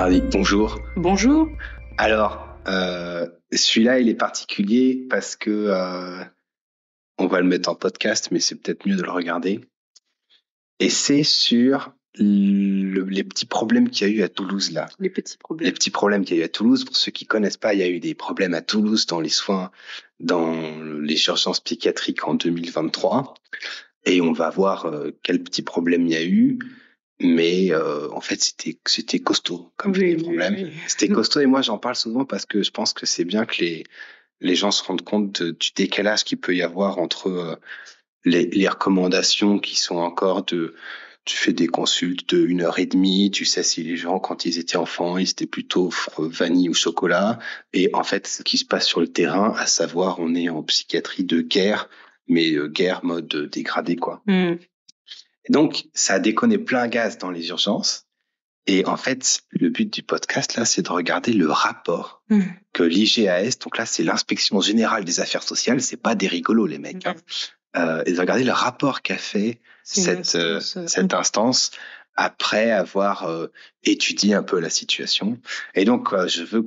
Ali, bonjour. Bonjour. Alors, celui-là, il est particulier parce que on va le mettre en podcast, mais c'est peut-être mieux de le regarder. Et c'est sur les petits problèmes qu'il y a eu à Toulouse, là. Les petits Les problèmes. petits problèmes qu'il y a eu à Toulouse. Pour ceux qui connaissent pas, il y a eu des problèmes à Toulouse dans les soins, dans les urgences psychiatriques en 2023. Et on va voir quels petits problèmes il y a eu. Mais en fait, c'était costaud comme Oui, problème. oui. C'était costaud et moi, j'en parle souvent parce que je pense que c'est bien que les gens se rendent compte du décalage qu'il peut y avoir entre les recommandations qui sont encore tu fais des consultes de 1 heure et demie, tu sais si les gens, quand ils étaient enfants, ils étaient plutôt vanille ou chocolat. Et en fait, ce qui se passe sur le terrain, à savoir, on est en psychiatrie de guerre, mais guerre mode dégradé, quoi. Et donc, ça a déconné plein gaz dans les urgences. Et en fait, le but du podcast, là, c'est de regarder le rapport que l'IGAS, donc là, c'est l'Inspection Générale des Affaires Sociales, c'est pas des rigolos, les mecs, et de regarder le rapport qu'a fait cette instance après avoir étudié un peu la situation. Et donc, je veux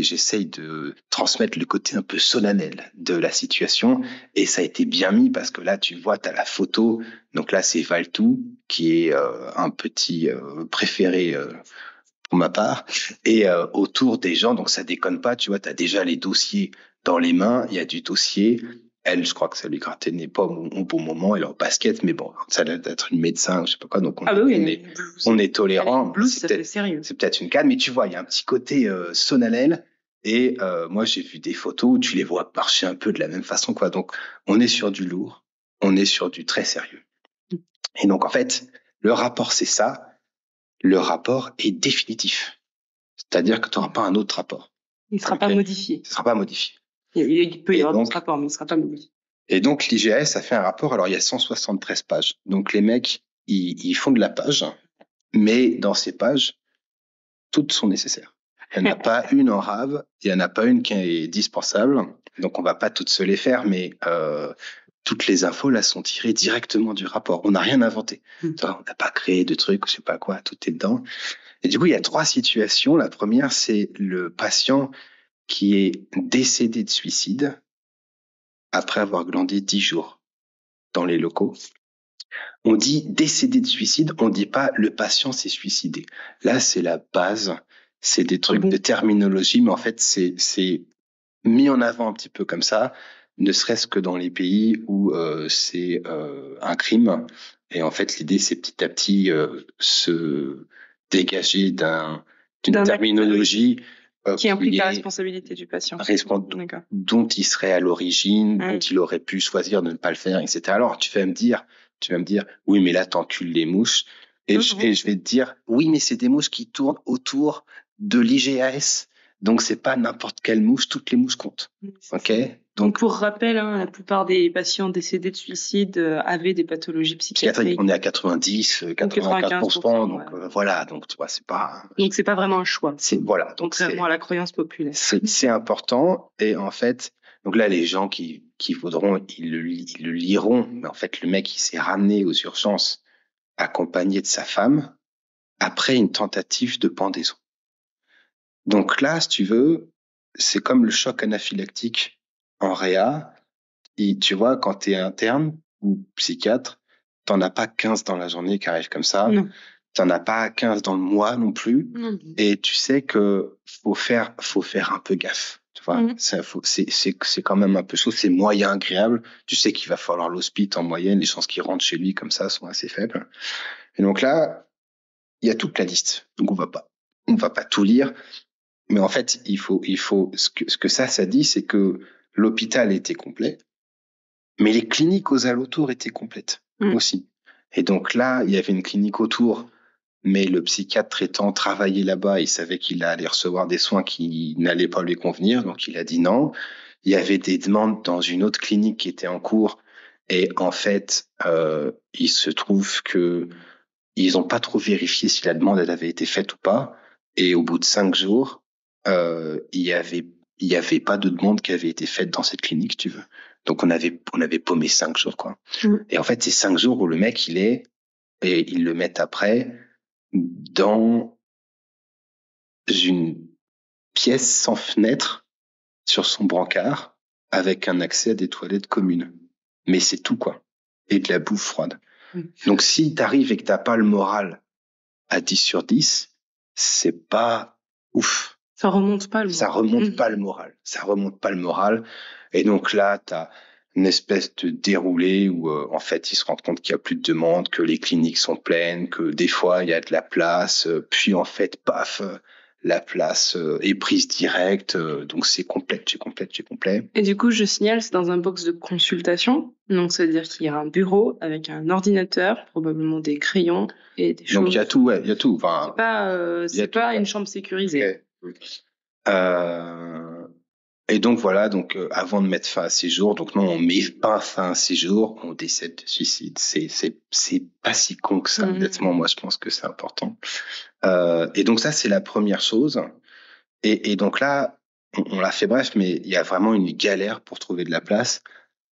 j'essaye de transmettre le côté un peu solennel de la situation. Et ça a été bien mis parce que là, tu vois, tu as la photo. Donc là, c'est Valtou, qui est un petit préféré pour ma part. Et autour des gens, donc ça déconne pas, tu vois, tu as déjà les dossiers dans les mains, il y a du dossier. Elle, je crois que ça lui grattait le nez pas au bon moment, elle est en basket, mais bon, ça a l'air d'être une médecin, je sais pas quoi, donc on est tolérant. Ça fait sérieux. C'est peut-être une canne, mais tu vois, il y a un petit côté solennel. Et moi, j'ai vu des photos où tu les vois marcher un peu de la même façon, quoi. Donc, on est sur du lourd, on est sur du très sérieux. Et donc, en fait, le rapport, c'est ça. Le rapport est définitif. C'est-à-dire que tu n'auras pas un autre rapport. Il ne sera pas modifié. Ce ne sera pas modifié. Il peut y avoir d'autres rapports, mais il ne sera pas modifié. Et donc, l'IGAS a fait un rapport. Alors, il y a 173 pages. Donc, les mecs, ils font de la page, mais dans ces pages, toutes sont nécessaires. Il n'y en a pas une en rave, il n'y en a pas une qui est dispensable. Donc, on ne va pas toutes se les faire, mais toutes les infos, là, sont tirées directement du rapport. On n'a rien inventé. On n'a pas créé de trucs, je sais pas quoi, tout est dedans. Et du coup, il y a 3 situations. La première, c'est le patient qui est décédé de suicide après avoir glandé 10 jours dans les locaux. On dit décédé de suicide, on dit pas le patient s'est suicidé. Là, c'est la base. C'est des trucs de terminologie, mais en fait, c'est mis en avant un petit peu comme ça, ne serait-ce que dans les pays où c'est un crime. Et en fait, l'idée, c'est petit à petit se dégager d'une terminologie qui implique la responsabilité du patient. Dont il serait à l'origine, dont il aurait pu choisir de ne pas le faire, etc. Alors, tu vas me dire, oui, mais là, t'encules les mouches. Et je vais te dire, oui, mais c'est des mouches qui tournent autour de l'IGAS. Donc, c'est pas n'importe quelle mouche, toutes les mouches comptent. Ok? Donc, pour rappel, la plupart des patients décédés de suicide avaient des pathologies psychiatriques. On est à 90, 95%. Donc, voilà. Donc, tu vois, c'est pas. Donc, c'est pas vraiment un choix. Voilà. Donc, contrairement à la croyance populaire. C'est important. Et en fait, donc là, les gens qui voudront, ils le liront. Mais en fait, le mec, il s'est ramené aux urgences accompagné de sa femme après une tentative de pendaison. Donc là, si tu veux, c'est comme le choc anaphylactique en réa. Et tu vois, quand tu es interne ou psychiatre, t'en as pas 15 dans la journée qui arrivent comme ça. Non. T'en as pas 15 dans le mois non plus. Non. Et tu sais que faut faire un peu gaffe. Tu vois, c'est quand même un peu chaud, c'est moyen agréable. Tu sais qu'il va falloir l'hospice en moyenne, les chances qu'il rentre chez lui comme ça sont assez faibles. Et donc là, il y a toute la liste. Donc on va pas tout lire. Mais en fait, il faut ce que ça dit, c'est que l'hôpital était complet, mais les cliniques aux alentours étaient complètes aussi. Et donc là, il y avait une clinique autour, mais le psychiatre traitant travaillait là-bas, il savait qu'il allait recevoir des soins qui n'allaient pas lui convenir, donc il a dit non. Il y avait des demandes dans une autre clinique qui était en cours, et en fait, il se trouve que ils n'ont pas trop vérifié si la demande elle avait été faite ou pas. Et au bout de 5 jours, il y avait pas de demande qui avait été faite dans cette clinique, tu veux. Donc on avait paumé 5 jours, quoi. Et en fait, c'est 5 jours où le mec il est, et ils le mettent après dans une pièce sans fenêtre sur son brancard avec un accès à des toilettes communes. Mais c'est tout, quoi. Et de la bouffe froide. Donc, si t'arrives et que t'as pas le moral à 10 sur 10, c'est pas ouf. Ça remonte pas le moral. Ça remonte pas le moral. Et donc là, t'as une espèce de déroulé où, en fait, ils se rendent compte qu'il y a plus de demandes, que les cliniques sont pleines, que des fois, il y a de la place. Puis, en fait, paf, la place est prise directe. Donc, c'est complet. Et du coup, je signale, c'est dans un box de consultation. Donc, ça veut dire qu'il y a un bureau avec un ordinateur, probablement des crayons et des choses. Donc, il y a tout, ouais, il y a tout. Enfin, c'est pas une chambre sécurisée. Okay. Et donc voilà, donc avant de mettre fin à ces jours, donc non, on met pas fin à ces jours, on décède de suicide. C'est pas si con que ça. Honnêtement, moi je pense que c'est important. Et donc ça c'est la première chose. Et donc là, on l'a fait bref, mais il y a vraiment une galère pour trouver de la place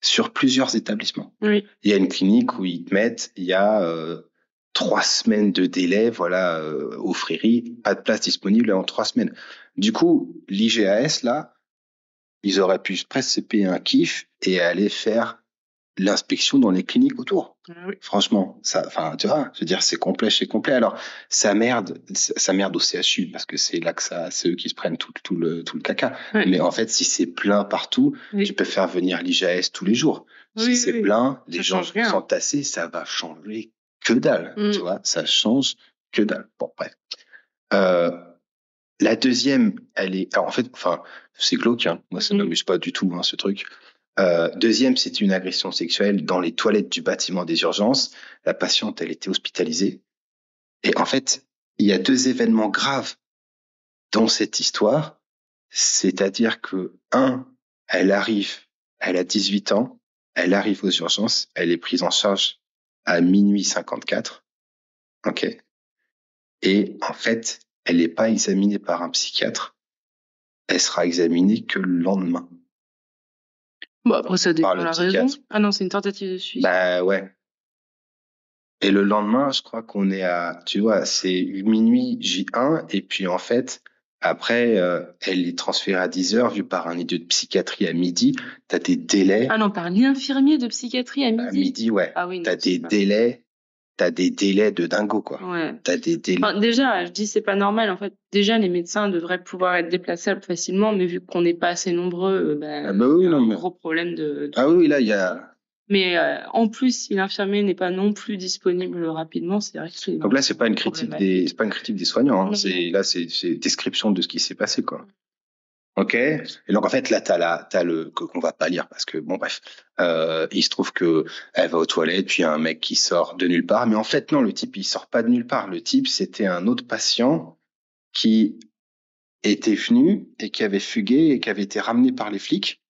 sur plusieurs établissements. Oui. Il y a une clinique où ils te mettent, il y a 3 semaines de délai, voilà, aux Fréries, pas de place disponible en 3 semaines. Du coup, l'IGAS là, ils auraient pu presque se payer un kiff et aller faire l'inspection dans les cliniques autour. Oui. Franchement, ça, enfin, tu vois, je veux dire, c'est complet. Alors, ça merde au CHU parce que c'est là que c'est eux qui se prennent tout le caca. Oui. Mais en fait, si c'est plein partout, tu peux faire venir l'IGAS tous les jours. Si c'est plein, les gens sont tassés, ça va changer que dalle. Tu vois, ça change que dalle. Bon, bref. La deuxième, elle est, alors en fait, enfin, c'est glauque, hein. Moi, ça m'amuse pas du tout, hein, ce truc. Deuxième, c'est une agression sexuelle dans les toilettes du bâtiment des urgences. La patiente, elle était hospitalisée. Et en fait, il y a 2 événements graves dans cette histoire. C'est-à-dire que, elle a 18 ans, elle arrive aux urgences, elle est prise en charge à 00:54. OK. Et en fait, elle n'est pas examinée par un psychiatre. Elle sera examinée que le lendemain. Bon, après, ça dépend de la raison. Ah non, c'est une tentative de suicide. Bah ouais. Et le lendemain, je crois qu'on est tu vois, c'est minuit J1, et puis en fait, après, elle est transférée à 10h, vue par un idiot de psychiatrie à midi. T'as des délais. Ah non, par l'infirmier de psychiatrie à midi. À midi, ouais. Ah oui, non, t'as des délais de dingo, quoi. Ouais. T'as des délais. Enfin, déjà, je dis c'est pas normal. En fait, déjà, les médecins devraient pouvoir être déplaçables facilement, mais vu qu'on n'est pas assez nombreux, oui, il y a un gros problème de... Ah oui, là, il y a... Mais en plus, si l'infirmier n'est pas non plus disponible rapidement, c'est vrai que c'est... Donc là, c'est pas une critique des soignants. Hein. C'est description de ce qui s'est passé, quoi. OK. Et donc en fait là t'as le qu'on va pas lire parce que bon bref, il se trouve que elle va aux toilettes, puis il y a un mec qui sort de nulle part, mais en fait non, le type il sort pas de nulle part. Le type c'était un autre patient qui était venu et qui avait fugué et qui avait été ramené par les flics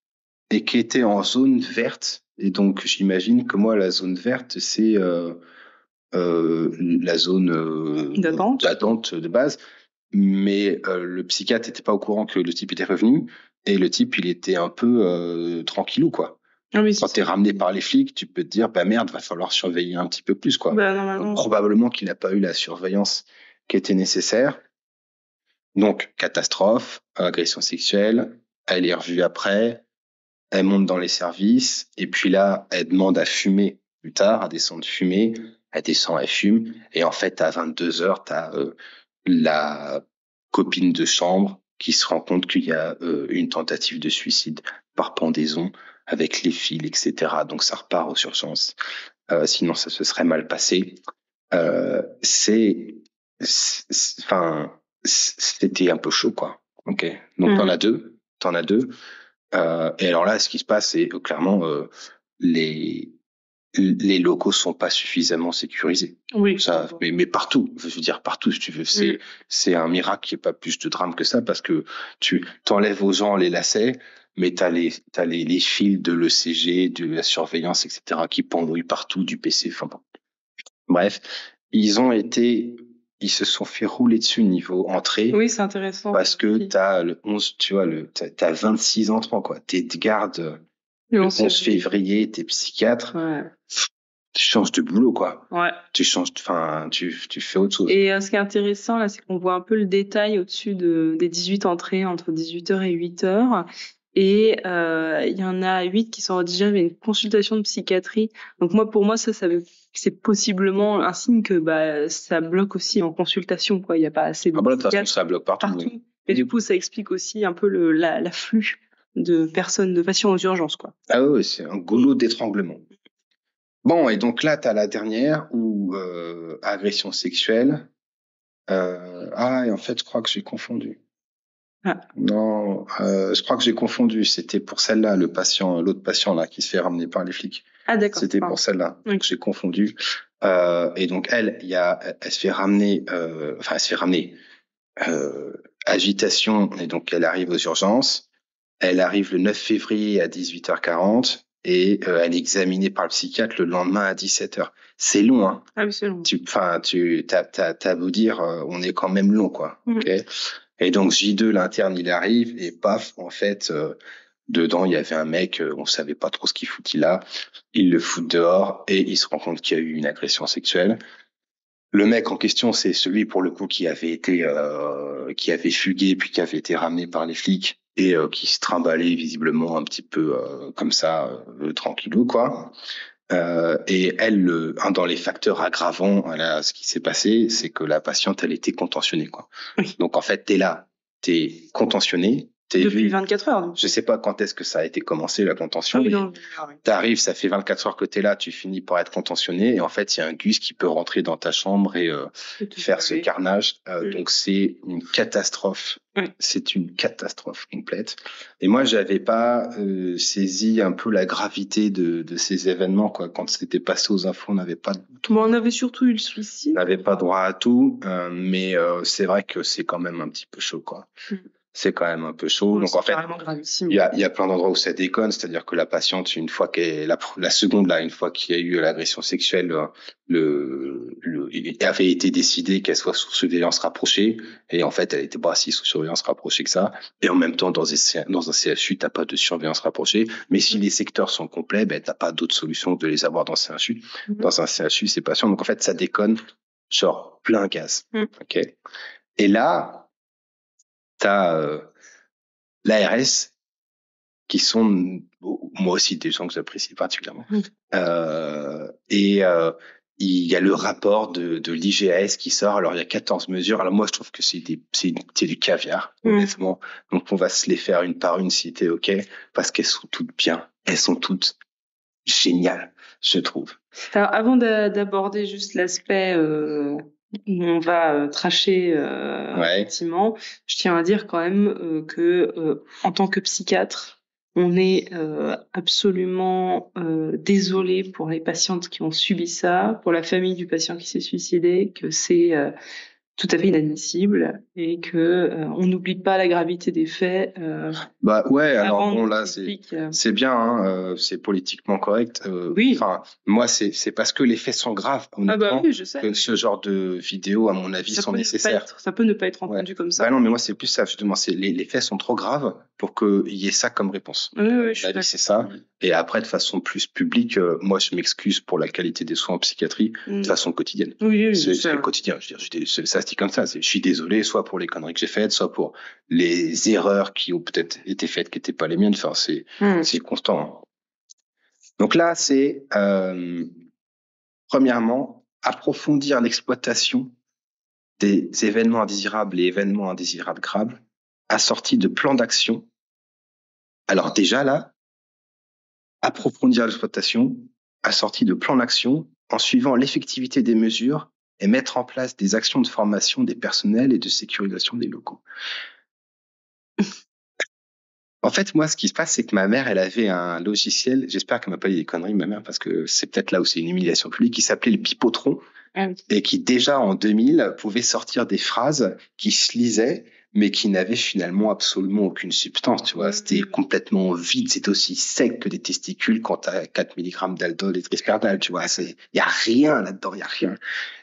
et qui était en zone verte. Et donc j'imagine que moi la zone verte c'est la zone d'attente de base. Mais le psychiatre n'était pas au courant que le type était revenu, et le type il était un peu tranquillou, quoi. Ah oui, quand t'es ramené par les flics, tu peux te dire bah merde, va falloir surveiller un petit peu plus, quoi. Donc, probablement qu'il n'a pas eu la surveillance qui était nécessaire. Donc catastrophe, agression sexuelle, elle est revue après, elle monte dans les services, et puis là elle demande à fumer plus tard, à descendre fumer, elle descend, elle fume, et en fait à 22h t'as la copine de chambre qui se rend compte qu'il y a une tentative de suicide par pendaison avec les fils, etc. Donc ça repart aux urgences. Sinon ça se serait mal passé. C'était un peu chaud, quoi. Ok. Donc t'en as deux. Et alors là, ce qui se passe, c'est clairement les locaux sont pas suffisamment sécurisés. Oui. Ça, mais partout, je veux dire partout, si tu veux. C'est un miracle qu'il n'y ait pas plus de drame que ça, parce que tu t'enlèves aux gens les lacets, mais t'as les fils de l'ECG, de la surveillance, etc., qui pendouillent partout, du PC, enfin bon. Bref, ils se sont fait rouler dessus niveau entrée. Oui, c'est intéressant. Parce que t'as le 11, tu vois, t'as 26 entrants, quoi. T'es de garde le 11 février, t'es psychiatre. Ouais. Tu changes de boulot, quoi. Ouais. Tu fais autre chose. Et ce qui est intéressant, là, c'est qu'on voit un peu le détail au-dessus des 18 entrées entre 18h et 8h. Et il y en a 8 qui sont déjà avec une consultation de psychiatrie. Donc pour moi, c'est possiblement un signe que ça bloque aussi en consultation, quoi. Il n'y a pas assez de De toute façon, psychiatres ça bloque partout. partout. Et du coup, ça explique aussi un peu l'afflux de patients aux urgences, quoi. Ah oui, c'est un goulot d'étranglement. Bon, et donc là, tu as la dernière, ou agression sexuelle. Et en fait, je crois que j'ai confondu. Ah. Non, je crois que j'ai confondu. C'était pour celle-là, l'autre patient là, qui se fait ramener par les flics. Ah, d'accord. C'était pour celle-là. Oui. J'ai confondu. Et donc elle se fait ramener, agitation, et donc elle arrive aux urgences. Elle arrive le 9 février à 18h40 et elle est examinée par le psychiatre le lendemain à 17h. C'est long, hein. Ah oui, c'est long. T'as beau dire, on est quand même long, quoi. Okay. Et donc J2, l'interne, il arrive et paf, en fait, dedans il y avait un mec, on savait pas trop ce qu'il foutait là. Il le fout dehors et il se rend compte qu'il y a eu une agression sexuelle. Le mec en question, c'est celui pour le coup qui avait fugué puis qui avait été ramené par les flics et qui se trimballait visiblement un petit peu comme ça, tranquillou, quoi. Et elle, un dans les facteurs aggravants, ce qui s'est passé, c'est que la patiente, elle était contentionnée, quoi. Oui. Donc en fait, t'es contentionné. Depuis 24 heures. Donc. Je sais pas quand est-ce que ça a été commencé, la contention. Oui. T'arrives, ça fait 24 heures que t'es là, tu finis par être contentionné, et en fait, il y a un gus qui peut rentrer dans ta chambre et faire ce carnage. Donc c'est une catastrophe. Oui. C'est une catastrophe complète. Et moi, j'avais pas saisi un peu la gravité de ces événements, quoi. Quand c'était passé aux infos, on n'avait pas. On avait surtout eu le suicide. On n'avait pas droit à tout, mais c'est vrai que c'est quand même un petit peu chaud, quoi. C'est quand même un peu chaud. Donc en fait, il y a plein d'endroits où ça déconne, c'est-à-dire que la patiente, une fois la seconde là, une fois qu'il y a eu l'agression sexuelle, il avait été décidé qu'elle soit sous surveillance rapprochée, et en fait, elle était pas si sous surveillance rapprochée que ça. Et en même temps, dans un CHU, t'as pas de surveillance rapprochée. Mais si les secteurs sont complets, t'as pas d'autre solution que de les avoir dans un CHU. Dans un CHU, c'est patient. Donc en fait, ça déconne, genre plein gaz. Ok. Et là, t'as l'ARS, qui sont moi aussi des gens que j'apprécie particulièrement. Il y a le rapport de l'IGAS qui sort. Alors il y a 14 mesures. Alors moi je trouve que c'est du caviar, honnêtement. Donc on va se les faire une par une si t'es OK, parce qu'elles sont toutes bien. Elles sont toutes géniales, je trouve. Alors avant d'aborder juste l'aspect où on va tracher effectivement, je tiens à dire quand même que en tant que psychiatre, on est absolument désolé pour les patientes qui ont subi ça, pour la famille du patient qui s'est suicidé, que c'est tout à fait inadmissible et que on n'oublie pas la gravité des faits. Alors bon là c'est bien, hein, c'est politiquement correct. Oui. Enfin moi c'est parce que les faits sont graves. Oui, je sais. Que ce genre de vidéos à mon avis sont nécessaires. Ça peut ne pas être entendu comme ça. Non mais moi c'est plus ça justement. C'est les faits sont trop graves pour qu'il y ait ça comme réponse. Oui, c'est ça. Et après de façon plus publique, moi je m'excuse pour la qualité des soins en psychiatrie de façon quotidienne. Oui, c'est quotidien. Je veux dire, ça se dit comme ça. Je suis désolé, soit pour les conneries que j'ai faites, soit pour les erreurs qui ont peut-être été faites qui n'étaient pas les miennes. Enfin, c'est constant. Hein. Donc là, c'est premièrement approfondir l'exploitation des événements indésirables et événements indésirables graves, assortis de plans d'action. Alors déjà là, approfondir l'exploitation, assortis de plans d'action en suivant l'effectivité des mesures et mettre en place des actions de formation des personnels et de sécurisation des locaux. En fait, moi, ce qui se passe, c'est que ma mère, elle avait un logiciel, j'espère qu'elle m'a pas dit des conneries, ma mère, parce que c'est peut-être là où c'est une humiliation publique, qui s'appelait le Bipotron, et qui déjà en 2000 pouvait sortir des phrases qui se lisaient, mais qui n'avaient finalement absolument aucune substance, tu vois. C'était complètement vide, c'était aussi sec que des testicules quand t'as 4 mg d'aldol et de risperdal, tu vois. Il y a rien là-dedans, il y a rien.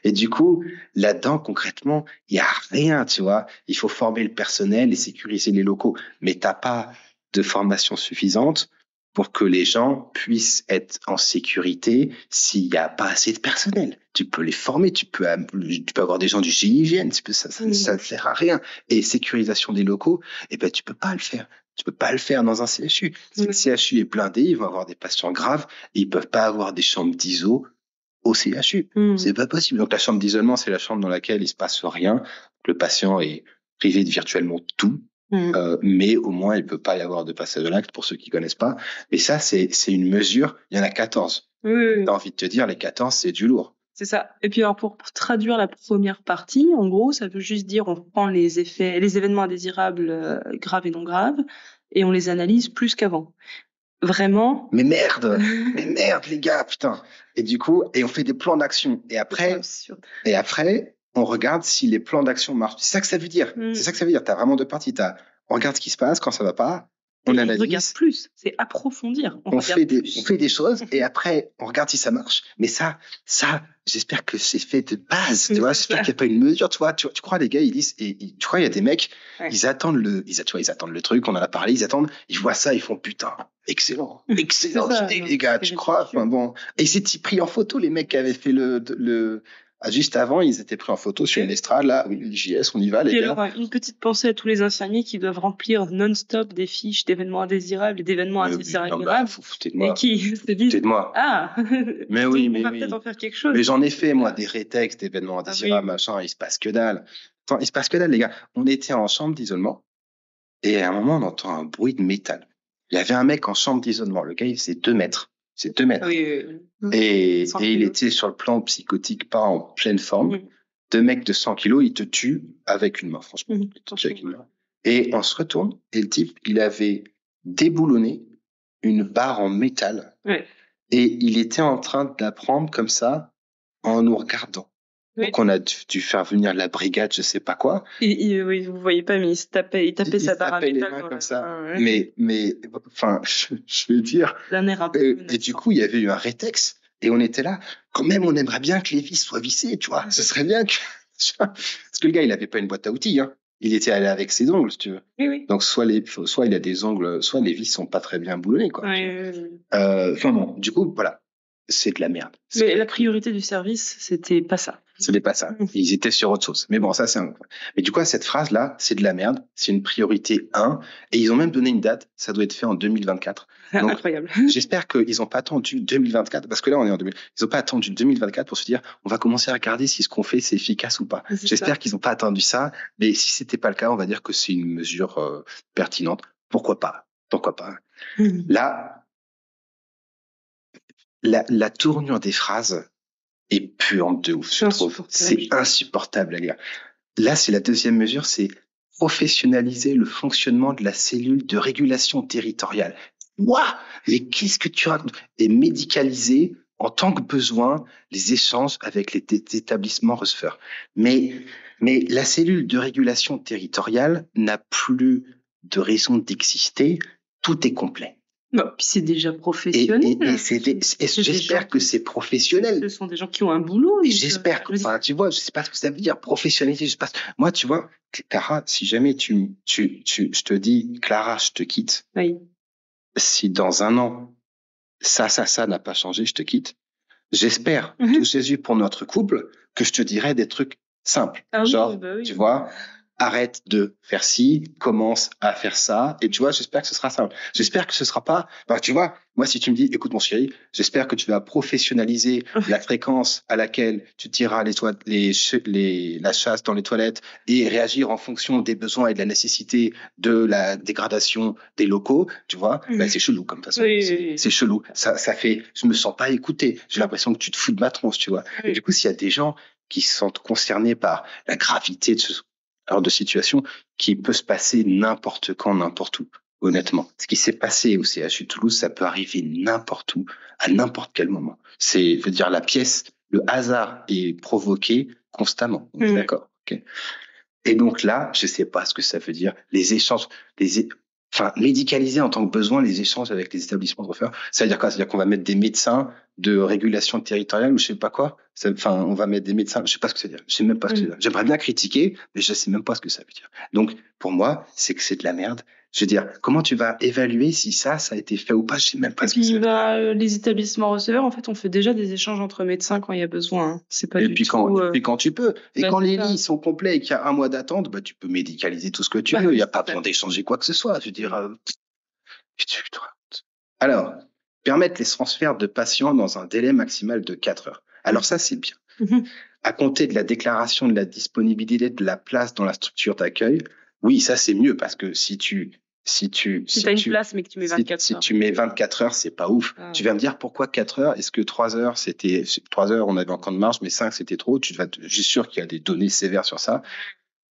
Et du coup, là-dedans, concrètement, il y a rien, tu vois. Il faut former le personnel et sécuriser les locaux, mais t'as pas de formation suffisante pour que les gens puissent être en sécurité s'il n'y a pas assez de personnel. Tu peux les former, tu peux avoir des gens du GIGN, ça ne sert à rien. Et sécurisation des locaux, tu peux pas le faire. Tu peux pas le faire dans un CHU. Si le CHU est blindé, ils vont avoir des patients graves et ils peuvent pas avoir des chambres d'iso au CHU. C'est pas possible. Donc la chambre d'isolement, c'est la chambre dans laquelle il se passe rien. Le patient est privé de virtuellement tout. Mais au moins, il peut pas y avoir de passage de l'acte pour ceux qui connaissent pas. Mais ça, c'est une mesure. Il y en a 14. T'as envie de te dire, les 14, c'est du lourd. C'est ça. Et puis, alors, pour traduire la première partie, en gros, ça veut juste dire, on prend les événements indésirables, graves et non graves, et on les analyse plus qu'avant. Vraiment. Mais merde, les gars, putain. Et du coup, on fait des plans d'action. Et après, on regarde si les plans d'action marchent. C'est ça que ça veut dire. C'est ça que ça veut dire. T'as vraiment deux parties. On regarde ce qui se passe quand ça va pas. On analyse. On regarde plus. C'est approfondir. On fait des choses et après, on regarde si ça marche. Mais ça, j'espère que c'est fait de base. Tu vois, j'espère qu'il n'y a pas une mesure. Tu vois, tu crois, les gars, ils disent, tu crois, il y a des mecs, ils attendent ils attendent le truc, on en a parlé, ils voient ça, ils font putain, excellent idée, les gars, tu crois? Enfin bon. Et ils étaient pris en photo, les mecs qui avaient fait juste avant, ils étaient pris en photo sur une estrade, là, JS, on y va, les gars. Alors, une petite pensée à tous les infirmiers qui doivent remplir non-stop des fiches d'événements indésirables et d'événements indésirables. Foutez de moi. Et qui se disent, mais oui, on va peut-être en faire quelque chose. Mais j'en ai fait, moi, des rétextes d'événements indésirables, machin, il se passe que dalle. Attends, il se passe que dalle, les gars. On était en chambre d'isolement et à un moment, on entend un bruit de métal. Il y avait un mec en chambre d'isolement. Le gars, il faisait 2 mètres. C'est 2 mètres. Oui. Et il était sur le plan psychotique, pas en pleine forme. 2 mecs de 100 kilos, il te tue avec une main, franchement. Et on se retourne, et le type, il avait déboulonné une barre en métal. Et il était en train de la prendre comme ça, en nous regardant. Donc on a dû faire venir la brigade, je sais pas quoi. Oui, vous voyez pas, mais il tapait sa barre à métal. Il tapait les mains comme ça. Mais, enfin, je veux dire. Et du coup, il y avait eu un rétex, et on était là. Quand même, on aimerait bien que les vis soient vissées, tu vois. Ce serait bien que, parce que le gars, il avait pas une boîte à outils, hein. Il était allé avec ses ongles, si tu veux. Oui. Donc, soit il a des ongles, soit les vis sont pas très bien boulonnées, quoi. Enfin bon, du coup, voilà. C'est de la merde. Mais la priorité du service, c'était pas ça. C'était pas ça. Ils étaient sur autre chose. Mais bon, ça, Mais du coup, cette phrase-là, c'est de la merde. C'est une priorité 1. Et ils ont même donné une date. Ça doit être fait en 2024. Donc, incroyable. J'espère qu'ils n'ont pas attendu 2024. Parce que là, on est en 2000. Ils n'ont pas attendu 2024 pour se dire, on va commencer à regarder si ce qu'on fait, c'est efficace ou pas. J'espère qu'ils n'ont pas attendu ça. Mais si c'était pas le cas, on va dire que c'est une mesure pertinente. Pourquoi pas? Là, la tournure des phrases est puante de ouf, je trouve. C'est insupportable, les gars. Là, c'est la deuxième mesure, c'est professionnaliser le fonctionnement de la cellule de régulation territoriale. Ouah, mais qu'est-ce que tu racontes? Et médicaliser en tant que besoin les échanges avec les établissements receveurs. Mais la cellule de régulation territoriale n'a plus de raison d'exister. Tout est complet. Puis c'est déjà professionnel. J'espère que c'est professionnel. Ce sont des gens qui ont un boulot. J'espère que, tu vois, je sais pas ce que ça veut dire, professionnalité. Moi, tu vois, Clara, si jamais je te dis, Clara, je te quitte. Oui. Si dans 1 an, ça n'a pas changé, je te quitte. J'espère, tout Jésus pour notre couple, que je te dirai des trucs simples. Tu vois, arrête de faire ci, commence à faire ça, et tu vois, j'espère que ce sera simple. J'espère que ce sera pas, tu vois, moi, si tu me dis, écoute, mon chéri, j'espère que tu vas professionnaliser la fréquence à laquelle tu tireras la chasse dans les toilettes et réagir en fonction des besoins et de la nécessité de la dégradation des locaux, tu vois, c'est chelou, comme façon. C'est chelou. Ça fait, je me sens pas écouté. J'ai l'impression que tu te fous de ma tronche, tu vois. Et du coup, s'il y a des gens qui se sentent concernés par la gravité de ce genre de situation qui peut se passer n'importe quand, n'importe où. Honnêtement, ce qui s'est passé au CHU de Toulouse, ça peut arriver n'importe où, à n'importe quel moment. Je veux dire, le hasard est provoqué constamment. D'accord. Okay. Et donc là, je sais pas ce que ça veut dire. Les échanges, médicaliser en tant que besoin les échanges avec les établissements de refaire. Ça veut dire quoi? Ça veut dire qu'on va mettre des médecins de régulation territoriale ou je sais pas quoi. Enfin, on va mettre des médecins. Je sais pas ce que ça veut dire. Je sais même pas ce que ça veut dire. J'aimerais bien critiquer, mais je sais même pas ce que ça veut dire. Donc, pour moi, c'est que c'est de la merde. Je veux dire, comment tu vas évaluer si ça a été fait ou pas? Je sais même pas ce que ça veut dire. Les établissements receveurs, en fait, on fait déjà des échanges entre médecins quand il y a besoin. Hein. C'est pas et du puis tout. quand tu peux. Et bah, quand les lits sont complets et qu'il y a un mois d'attente, bah, tu peux médicaliser tout ce que tu veux. Il n'y a pas besoin d'échanger quoi que ce soit. Je veux dire, alors, permettre les transferts de patients dans un délai maximal de 4 heures. Alors ça, c'est bien. À compter de la déclaration de la disponibilité de la place dans la structure d'accueil, oui, ça c'est mieux parce que si tu as une place mais que tu mets 24 heures. Si tu mets 24 heures, c'est pas ouf. Tu vas me dire pourquoi 4 heures? Est-ce que 3 heures, 3 heures, on avait encore de marge, mais 5 c'était trop? Je suis sûr qu'il y a des données sévères sur ça.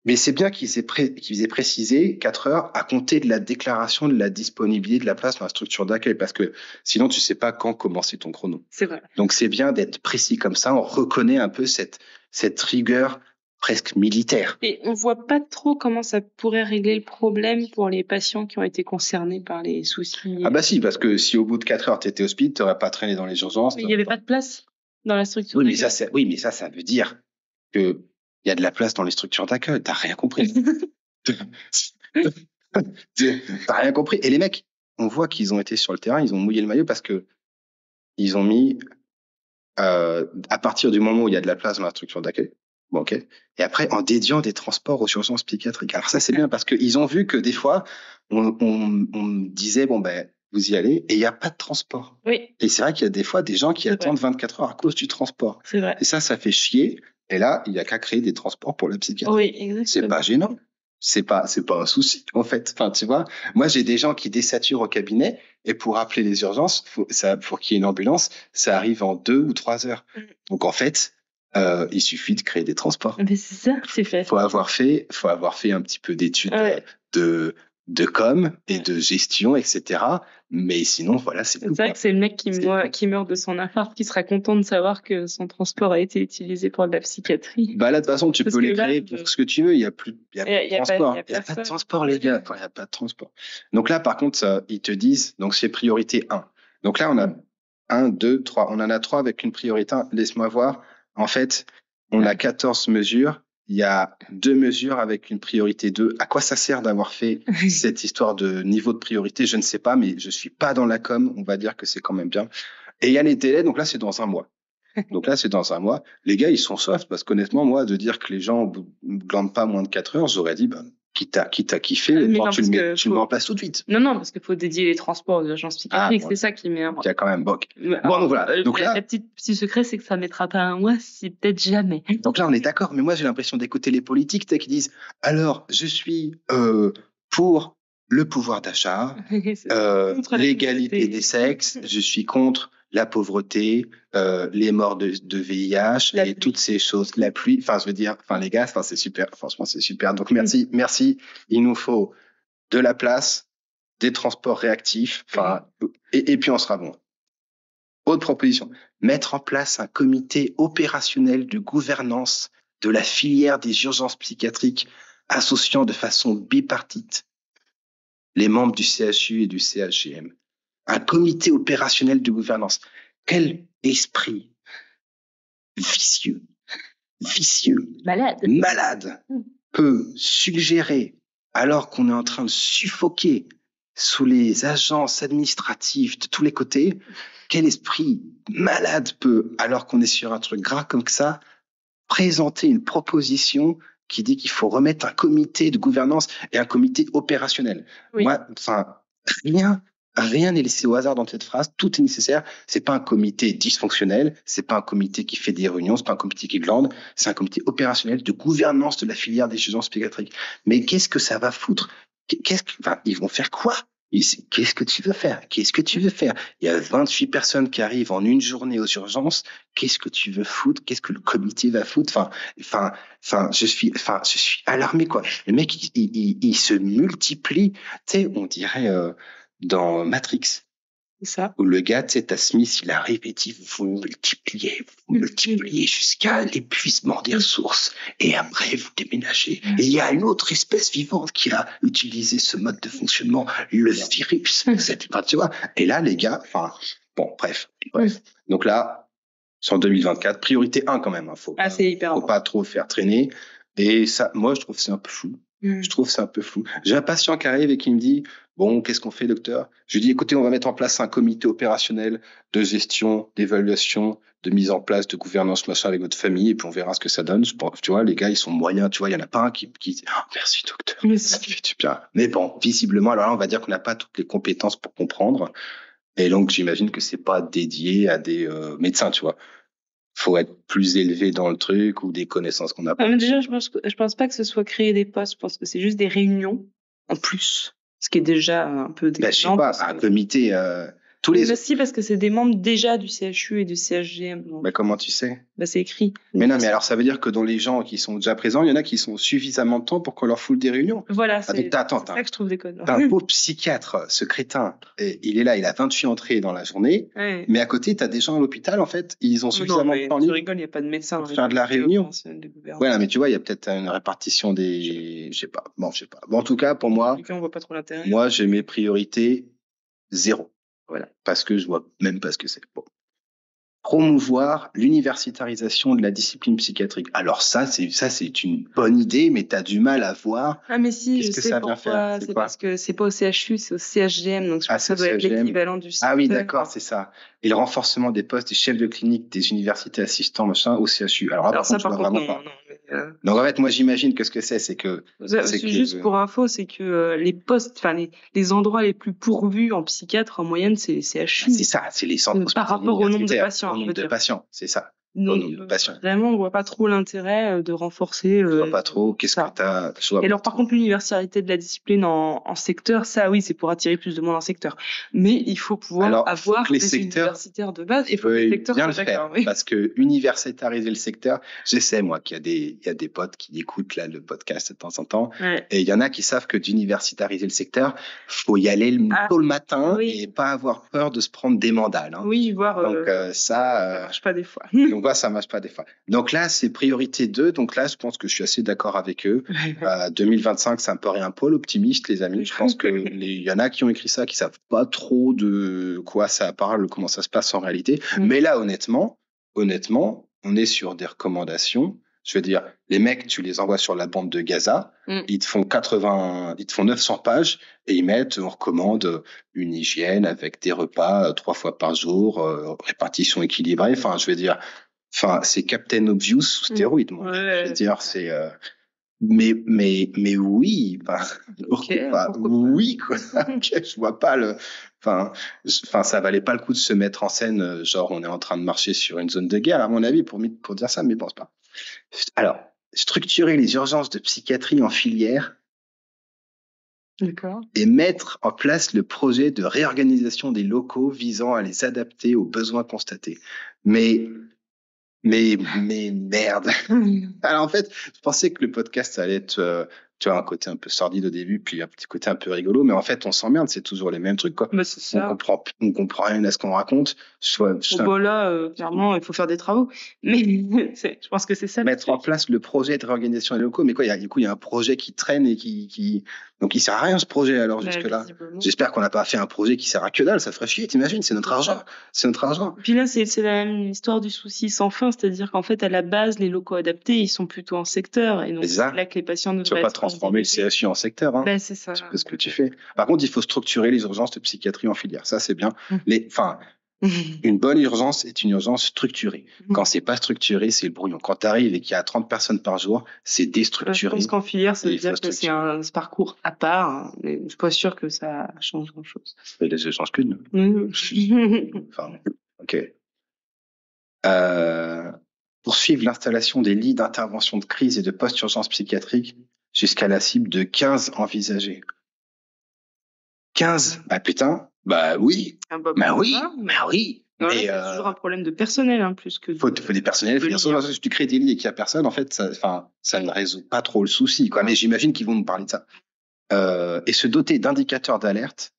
Mais c'est bien qu'ils aient précisé 4 heures à compter de la déclaration de la disponibilité de la place dans la structure d'accueil, parce que sinon tu sais pas quand commencer ton chrono. C'est vrai. Donc c'est bien d'être précis comme ça, on reconnaît un peu cette rigueur presque militaire. Et on voit pas trop comment ça pourrait régler le problème pour les patients qui ont été concernés par les soucis. Ah bah si, parce que si au bout de 4 heures t'étais au hospice, t'aurais pas traîné dans les urgences. Mais il y avait pas de place dans la structure. Oui, mais ça veut dire que il y a de la place dans les structures d'accueil. T'as rien compris. T'as rien compris. Et les mecs, on voit qu'ils ont été sur le terrain, ils ont mouillé le maillot parce que ils ont mis à partir du moment où il y a de la place dans la structure d'accueil. Bon, ok. Et après, en dédiant des transports aux urgences psychiatriques. Alors ça, c'est bien parce qu'ils ont vu que des fois, on disait, bon, ben, vous y allez et il n'y a pas de transport. Oui. Et c'est vrai qu'il y a des fois des gens qui attendent 24 heures à cause du transport. C'est vrai. Et ça fait chier. Et là, il n'y a qu'à créer des transports pour la psychiatrie. Oui, exactement. C'est pas gênant. C'est pas un souci, en fait. Enfin, tu vois, moi, j'ai des gens qui désaturent au cabinet et pour appeler les urgences, pour qu'il y ait une ambulance, ça arrive en 2 ou 3 heures. Donc, en fait, il suffit de créer des transports. Mais c'est ça, c'est fait. Faut avoir fait un petit peu d'études de com et de gestion, etc. Mais sinon, voilà, c'est tout. C'est vrai que c'est le mec qui meurt de son infarct qui sera content de savoir que son transport a été utilisé pour de la psychiatrie. Bah là, de toute façon, tu peux les créer pour ce que tu veux. Il y a plus de transport. Il y a pas de transport, les gars. Il y a pas de transport. Donc là, par contre, ils te disent, donc c'est priorité 1. Donc là, on a 1, 2, 3. On en a 3 avec une priorité 1. Laisse-moi voir. En fait, on a 14 mesures. Il y a 2 mesures avec une priorité 2. À quoi ça sert d'avoir fait cette histoire de niveau de priorité? Je ne sais pas, mais je suis pas dans la com. On va dire que c'est quand même bien. Et il y a les délais. Donc là, c'est dans un mois. Donc là, c'est dans un mois. Les gars, ils sont soft parce qu'honnêtement, moi, de dire que les gens ne glandent pas moins de 4 heures, j'aurais dit, bah, quitte à kiffer, tu le mets en place tout de suite. Non, parce qu'il faut dédier les transports aux urgences psychiatriques. C'est ça qui met un mois. Il y a quand même bon, donc voilà. Donc là, le petit secret, c'est que ça mettra pas un mois, c'est peut-être jamais. Donc là, on est d'accord. Mais moi, j'ai l'impression d'écouter les politiques qui disent, alors, je suis pour le pouvoir d'achat, l'égalité des sexes, je suis contre la pauvreté, les morts de VIH et toutes ces choses, la pluie. Enfin, je veux dire, les gars, c'est super. Franchement, c'est super. Donc merci. Il nous faut de la place, des transports réactifs. Et puis on sera bon. Autre proposition, mettre en place un comité opérationnel de gouvernance de la filière des urgences psychiatriques associant de façon bipartite les membres du CHU et du CHGM. Un comité opérationnel de gouvernance. Quel esprit vicieux, malade peut suggérer, alors qu'on est en train de suffoquer sous les agences administratives de tous les côtés, quel esprit malade peut, alors qu'on est sur un truc gras comme ça, présenter une proposition qui dit qu'il faut remettre un comité de gouvernance et un comité opérationnel. Oui. Moi, rien n'est laissé au hasard dans cette phrase. Tout est nécessaire. C'est pas un comité dysfonctionnel. C'est pas un comité qui fait des réunions. C'est pas un comité qui glande. C'est un comité opérationnel de gouvernance de la filière des urgences psychiatriques. Mais qu'est-ce que ça va foutre? Ils vont faire quoi? Qu'est-ce que tu veux faire? Il y a 28 personnes qui arrivent en une journée aux urgences. Qu'est-ce que tu veux foutre? Qu'est-ce que le comité va foutre? Je suis alarmé, quoi. Le mec, il se multiplie. Tu sais, on dirait dans Matrix. C'est ça. Où le gars, tu sais, t'as Smith, il arrive et dit, vous multipliez jusqu'à l'épuisement des ressources. Et après, vous déménagez. Et il y a une autre espèce vivante qui a utilisé ce mode de fonctionnement, le virus. Tu vois. Et là, les gars, Bon, bref. Donc là, c'est en 2024, priorité 1 quand même. Faut pas trop faire traîner. Et ça, moi, je trouve que c'est un peu flou. Je trouve que c'est un peu flou. J'ai un patient qui arrive et qui me dit, bon, qu'est-ce qu'on fait, docteur? Je lui dis, écoutez, on va mettre en place un comité opérationnel de gestion, d'évaluation, de mise en place, de gouvernance, machin, avec votre famille, et puis on verra ce que ça donne. Tu vois, les gars, ils sont moyens. Tu vois, il y en a pas un qui dit, oh, merci, docteur. Ça fait du bien. Mais bon, visiblement, alors là, on va dire qu'on n'a pas toutes les compétences pour comprendre. Et donc, j'imagine que c'est pas dédié à des médecins, tu vois. Faut être plus élevé dans le truc ou des connaissances qu'on a pas. Déjà, je pense pas que ce soit créer des postes. Je pense que c'est juste des réunions en plus. Ce qui est déjà un peu déconnant. Je sais pas, un comité, tous les... Si, parce que c'est des membres déjà du CHU et du CHGM. Donc... comment tu sais? C'est écrit. Mais non, mais alors ça veut dire que dans les gens qui sont déjà présents, il y en a qui sont suffisamment de temps pour qu'on leur foule des réunions. Voilà, c'est ça que je trouve déconnant. T'as un pauvre psychiatre, ce crétin, il est là, il a 28 entrées dans la journée, mais à côté, t'as des gens à l'hôpital, en fait, ils ont suffisamment de temps libre. Tu rigoles, il n'y a pas de médecin. Pour faire de la réunion. Ouais, mais tu vois, il y a peut-être une répartition des... Je sais pas. Bon, en tout cas, pour moi, on voit pas trop l'intérêt. Moi, j'ai mes priorités 0. Voilà. Parce que je vois même pas ce que c'est. Bon. Promouvoir l'universitarisation de la discipline psychiatrique. Alors ça, c'est une bonne idée, mais tu as du mal à voir. Ah, mais si, qu'est-ce que ça vient faire. C'est parce que c'est pas au CHU, c'est au CHGM, donc je pense que ça doit être l'équivalent du secteur. Ah oui, d'accord, c'est ça. Et le renforcement des postes des chefs de clinique, des universités assistants, machin, au CHU. Alors ça, par contre, non. Donc en fait, moi j'imagine que ce que c'est que... Juste pour info, c'est que les postes, enfin les endroits les plus pourvus en psychiatre, en moyenne, c'est les CHU. C'est ça, c'est les centres par rapport au nombre de patients. Au nombre de patients, c'est ça. Donc, vraiment, on voit pas trop l'intérêt de renforcer. Je vois pas trop. Qu'est-ce que t'as? Et alors, par contre, l'université de la discipline en secteur, ça, oui, c'est pour attirer plus de monde en secteur. Mais il faut pouvoir avoir des universitaires de base. Il faut que les secteurs bien le faire, parce que universitariser le secteur, je sais moi qu'il y a des potes qui écoutent là le podcast de temps en temps, et il y en a qui savent que d'universitariser le secteur, faut y aller tôt le matin et pas avoir peur de se prendre des mandales. Hein. Oui, voir. Donc ça marche pas des fois. Donc ça marche pas des fois. Donc là, c'est priorité 2. Donc là, je pense que je suis assez d'accord avec eux. 2025, ça me paraît un pôle optimiste, les amis. Je pense que il y en a qui ont écrit ça, qui savent pas trop de quoi ça parle, comment ça se passe en réalité. Mais là, honnêtement, on est sur des recommandations. Je veux dire, les mecs, tu les envoies sur la bande de Gaza, ils te font 900 pages et ils mettent, on recommande une hygiène avec des repas 3 fois par jour, répartition équilibrée. Enfin, je veux dire, c'est Captain Obvious sous stéroïde, moi. Je veux dire, c'est, mais oui, oui, quoi. Je vois pas ça valait pas le coup de se mettre en scène, genre, on est en train de marcher sur une zone de guerre, à mon avis, pour dire ça, mais bon, c'est pas. Alors, structurer les urgences de psychiatrie en filière. D'accord. Et mettre en place le projet de réorganisation des locaux visant à les adapter aux besoins constatés. Mais merde. Alors en fait, je pensais que le podcast allait être, tu vois, un côté un peu sordide au début, puis un petit côté un peu rigolo, mais en fait, on s'emmerde, c'est toujours les mêmes trucs, quoi. Bah, c'est ça. On comprend rien à ce qu'on raconte. Là, clairement, il faut faire des travaux. Mais je pense que c'est ça. Mettre en place le projet de réorganisation des locaux, mais quoi, il y a un projet qui traîne et donc il sert à rien ce projet alors jusque-là. J'espère qu'on n'a pas fait un projet qui sert à que dalle, ça ferait chier, t'imagines, c'est notre argent. C'est notre argent. Puis là, c'est la même histoire du souci sans fin, c'est-à-dire qu'en fait, à la base, les locaux adaptés, ils sont plutôt en secteur. Et donc, c'est là que les patients ne tu vas pas transformer le CHU en secteur, hein. C'est ça. C'est ce que tu fais. Par contre, il faut structurer les urgences de psychiatrie en filière. Ça, c'est bien. Une bonne urgence est une urgence structurée. Quand c'est pas structuré, c'est le brouillon. Quand tu arrives et qu'il y a 30 personnes par jour, c'est déstructuré. Je pense qu'en filière, ça veut dire que c'est un parcours à part, mais je suis pas sûr que ça change grand-chose. Ça change qu'une. Ok. Poursuivre l'installation des lits d'intervention de crise et de post-urgence psychiatrique jusqu'à la cible de 15 envisagés. 15? Putain. Oui. Oui. Mais c'est toujours un problème de personnel, plus que. Faut des personnels. Si tu crées des lits et qu'il y a personne, en fait, ça ne résout pas trop le souci, quoi. Mais j'imagine qu'ils vont nous parler de ça. Et se doter d'indicateurs d'alerte,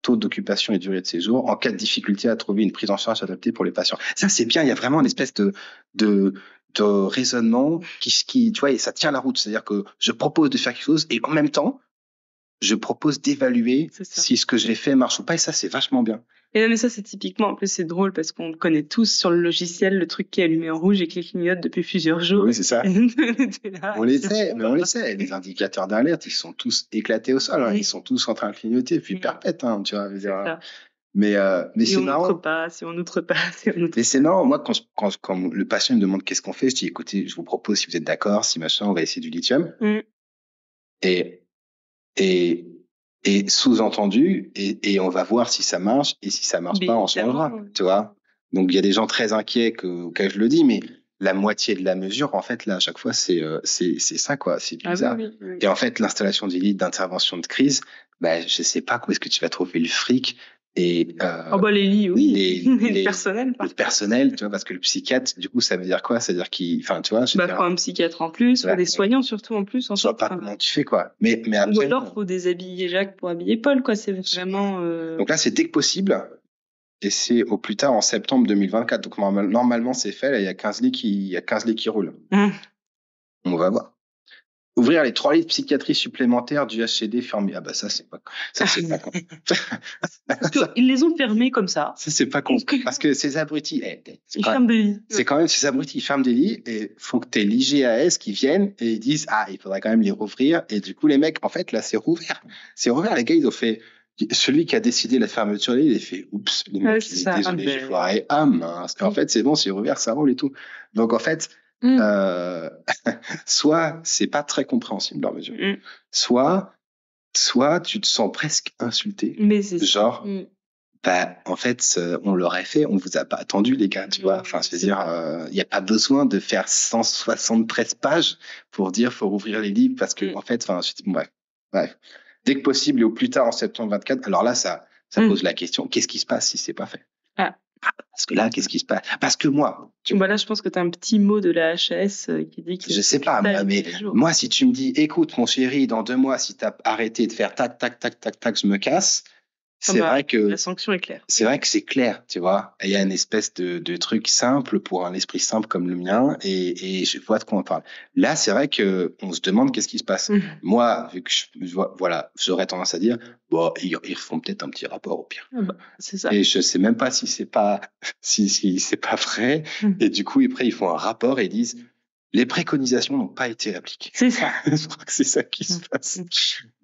taux d'occupation et durée de séjour, en cas de difficulté à trouver une prise en charge adaptée pour les patients. Ça, c'est bien. Il y a vraiment une espèce de raisonnement qui, tu vois, et ça tient la route. C'est-à-dire que je propose de faire quelque chose et en même temps, je propose d'évaluer si ce que j'ai fait marche ou pas, et ça, c'est vachement bien. Et non, mais ça, c'est typiquement, en plus, c'est drôle parce qu'on connaît tous sur le logiciel le truc qui est allumé en rouge et qui clignote depuis plusieurs jours. Oui, c'est ça. On les sait, mais on les sait. Les indicateurs d'alerte, ils sont tous éclatés au sol. Hein. Ils sont tous en train de clignoter, puis perpète, hein, tu vois. Mais c'est marrant. Si on n'outre pas. Mais c'est marrant. Moi, quand le patient me demande qu'est-ce qu'on fait, je dis, écoutez, je vous propose, si vous êtes d'accord, si machin, on va essayer du lithium. Et sous-entendu, et on va voir si ça marche, et si ça marche pas, on changera, tu vois. Donc, il y a des gens très inquiets auxquels je le dis, mais la moitié de la mesure, en fait, là, à chaque fois, c'est ça, quoi. C'est bizarre. Oui. Et en fait, l'installation des lits d'intervention de crise, je sais pas où est-ce que tu vas trouver le fric. Et les lits, oui. Le personnel, tu vois, parce que le psychiatre, du coup, ça veut dire quoi? Ça veut dire tu vois, faut un psychiatre en plus, faut des soignants surtout en plus. Je vois pas comment tu fais, quoi. Mais après, ou alors, faut déshabiller Jacques pour habiller Paul, quoi. C'est vraiment. Donc là, c'est dès que possible. Et c'est au plus tard en septembre 2024. Donc normalement, c'est fait. Là, il y a 15 lits qui roulent. On va voir. Ouvrir les 3 lits de psychiatrie supplémentaires du HCD fermé. Ah ça c'est pas con. Parce qu'ils les ont fermés comme ça. Ça c'est pas con. Parce que ces abrutis, ils ferment des lits. C'est quand même ces abrutis, ils ferment des lits et faut que t'aies l'IGAS qui viennent et ils disent il faudrait quand même les rouvrir. Et du coup les mecs, en fait là c'est rouvert. Les gars ils ont fait. Celui qui a décidé la fermeture des lits, il a fait oups, les mecs, désolé, j'ai foiré. Ah mince. En fait c'est bon, c'est rouvert, ça roule et tout. Donc en fait. Soit c'est pas très compréhensible leur mesure, soit tu te sens presque insulté, mais c'est genre en fait on l'aurait fait, on vous a pas attendu les gars, tu vois, enfin je veux dire il y a pas besoin de faire 173 pages pour dire faut rouvrir les lits parce que en fait bref dès que possible et au plus tard en septembre 24. Alors là ça pose la question, qu'est-ce qui se passe si c'est pas fait? Parce que là, qu'est-ce qui se passe? Parce que moi... Voilà, je pense que tu as un petit mot de la HAS qui dit que... Je sais pas, mais moi, si tu me dis, écoute, mon chéri, dans 2 mois, si tu as arrêté de faire tac, tac, tac, tac, tac, je me casse, c'est vrai que... La sanction est claire. C'est vrai que c'est clair, tu vois. Il y a une espèce de truc simple pour un esprit simple comme le mien et je vois de quoi on parle. Là, c'est vrai que on se demande qu'est-ce qui se passe. Moi, vu que j'aurais tendance à dire, ils font peut-être un petit rapport au pire. C'est ça. Et je sais même pas si c'est pas vrai. Et du coup, après, ils font un rapport et ils disent, les préconisations n'ont pas été appliquées. C'est ça. Je crois que c'est ça qui se passe.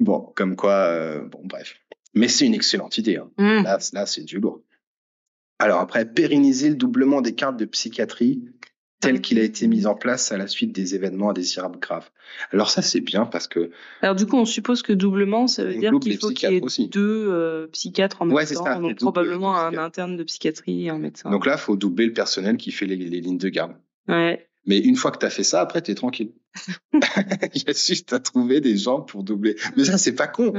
Bon, comme quoi, bref. Mais c'est une excellente idée. Hein. Là, c'est du lourd. Alors après, pérenniser le doublement des cartes de psychiatrie tel qu'il a été mis en place à la suite des événements indésirables graves. Alors ça, c'est bien parce que... Alors du coup, on suppose que doublement, ça veut dire qu'il faut qu'il y ait 2 psychiatres en même temps. Ça, donc probablement un interne de psychiatrie et un médecin. Donc là, il faut doubler le personnel qui fait les lignes de garde. Ouais. Mais une fois que tu as fait ça, après, tu es tranquille. Il y a juste à trouver des gens pour doubler. Mais ça, c'est pas con.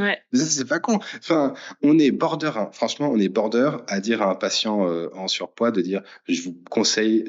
Enfin, on est border. Hein. Franchement, on est border à dire à un patient en surpoids de dire, je vous conseille,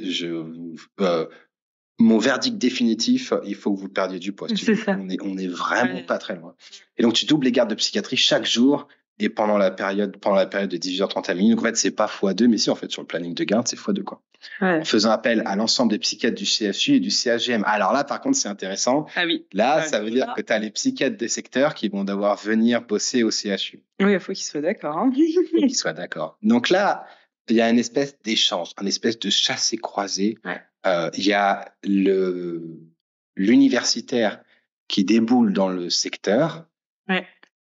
mon verdict définitif, il faut que vous perdiez du poids. C'est ça. On est vraiment pas très loin. Et donc, tu doubles les gardes de psychiatrie chaque jour. Et pendant la période de 18h30 à minuit. Donc, en fait, c'est pas x2, mais si, en fait, sur le planning de garde, c'est x2, quoi. En faisant appel à l'ensemble des psychiatres du CHU et du CHGM. Alors là, par contre, c'est intéressant. Ah oui. Là, ça veut dire que tu as les psychiatres des secteurs qui vont devoir venir bosser au CHU. Oui, il faut qu'ils soient d'accord. Hein. Il faut qu'ils soient d'accord. Donc là, il y a une espèce d'échange, une espèce de chassé-croisé. Il y a l'universitaire qui déboule dans le secteur.